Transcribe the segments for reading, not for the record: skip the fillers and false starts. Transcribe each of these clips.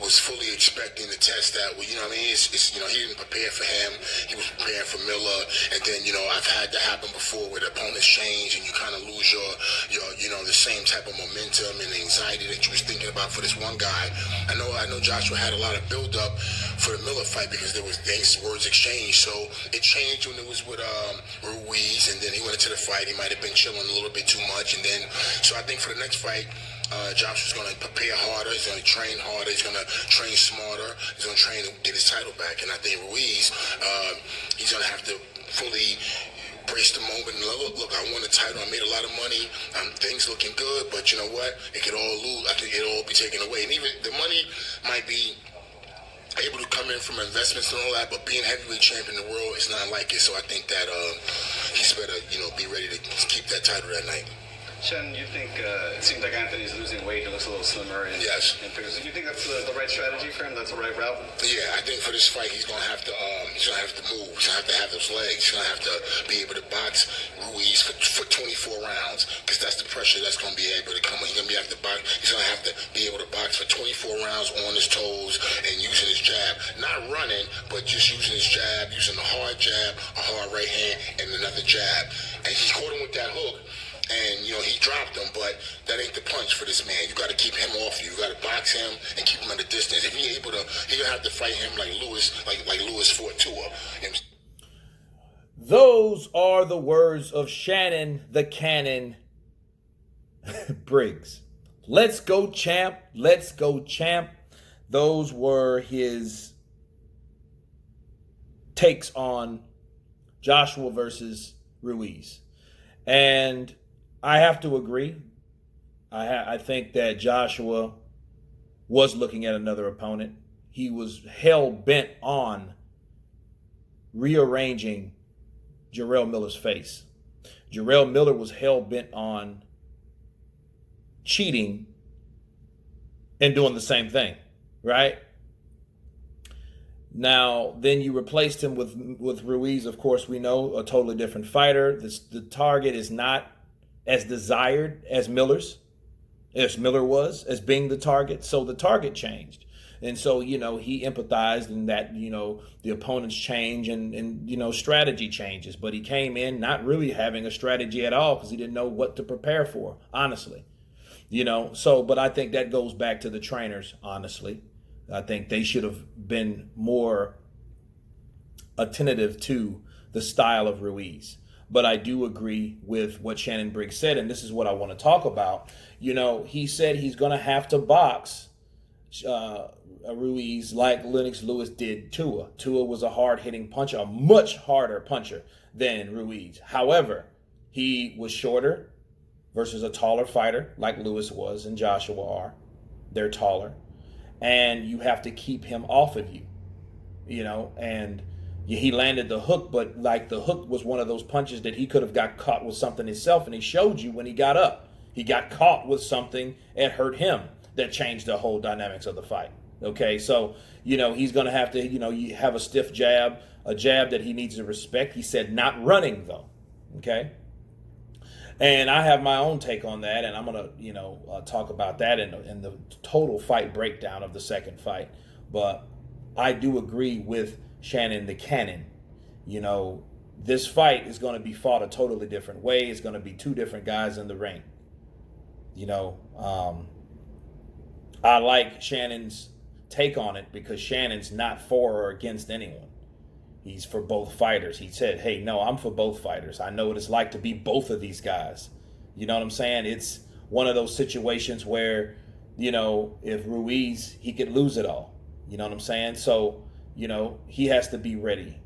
was fully expecting to test that. Well, you know what I mean? It's he didn't prepare for him. He was preparing for Miller. And then, I've had that happen before where the opponents change and you kind of lose your the same type of momentum and anxiety that you was thinking about for this one guy. I know Joshua had a lot of build-up for the Miller fight because there was words exchanged. So it changed when it was with Ruiz, and then he went into the fight. He might have been chilling a little bit too much. And then, so I think for the next fight, Joshua's going to prepare harder. He's going to train harder. He's going to train smarter. He's going to train to get his title back. And I think Ruiz, he's going to have to fully brace the moment and look, I won the title. I made a lot of money. Things looking good, but you know what? It could all lose. I think it'll all be taken away. And even the money might be able to come in from investments and all that, but being heavyweight champion in the world is not like it. So I think that he's better, be ready to keep that title that night. Shannon, you think it seems like Anthony's losing weight. He looks a little slimmer. Yes. Do you think that's the right strategy for him? That's the right route? Yeah, I think for this fight, he's gonna have to move. He's gonna have to have those legs. He's gonna have to be able to box Ruiz for 24 rounds, because that's the pressure that's gonna be able to come. He's gonna have to be able to box for 24 rounds on his toes and using his jab, not running, but just using his jab, using a hard jab, a hard right hand, and another jab. And he caught him with that hook. And, he dropped him, but that ain't the punch for this man. You got to keep him off you. You got to box him and keep him at a distance. If he's able to, he's going to have to fight him like Lewis, like Lewis fought Tua. Those are the words of Shannon the Cannon Briggs. Let's go, champ. Let's go, champ. Those were his takes on Joshua versus Ruiz. And I have to agree. I think that Joshua was looking at another opponent. He was hell-bent on rearranging Jarrell Miller's face. Jarrell Miller was hell-bent on cheating and doing the same thing, right? Now, then you replaced him with Ruiz. Of course, we know a totally different fighter. The target is not as desired as Miller was, as being the target. So the target changed. And so, he empathized in that, the opponents change and strategy changes. But he came in not really having a strategy at all because he didn't know what to prepare for, honestly. But I think that goes back to the trainers, honestly. I think they should have been more attentive to the style of Ruiz. But I do agree with what Shannon Briggs said, and this is what I want to talk about. He said he's going to have to box Ruiz like Lennox Lewis did Tua. Tua was a hard-hitting puncher, a much harder puncher than Ruiz. However, he was shorter versus a taller fighter like Lewis was and Joshua are. They're taller. And you have to keep him off of you, and he landed the hook, but like the hook was one of those punches that he could have got caught with something himself, and he showed you when he got up. He got caught with something that hurt him that changed the whole dynamics of the fight. Okay, so, he's going to have to, you have a stiff jab, a jab that he needs to respect. He said not running, though, okay? And I have my own take on that, and I'm going to, talk about that in the total fight breakdown of the second fight. But I do agree with Shannon the Cannon. This fight is going to be fought a totally different way. It's going to be two different guys in the ring. I like Shannon's take on it because Shannon's not for or against anyone. He's for both fighters. He said, hey, no, I'm for both fighters. I know what it's like to be both of these guys. You know what I'm saying? It's one of those situations where, if Ruiz, he could lose it all. You know what I'm saying? So, he has to be ready.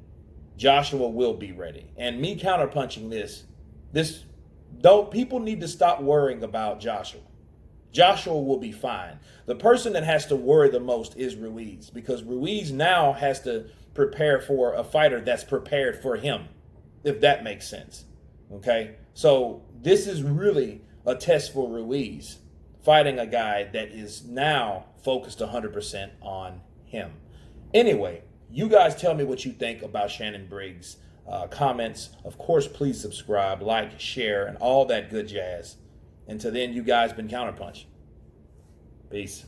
Joshua will be ready. And me counterpunching people need to stop worrying about Joshua. Joshua will be fine. The person that has to worry the most is Ruiz, because Ruiz now has to prepare for a fighter that's prepared for him, if that makes sense. Okay? So this is really a test for Ruiz, fighting a guy that is now focused 100% on him. Anyway, you guys tell me what you think about Shannon Briggs. Comments. Of course, please subscribe, like, share, and all that good jazz. Until then, you guys been Counterpunch. Peace.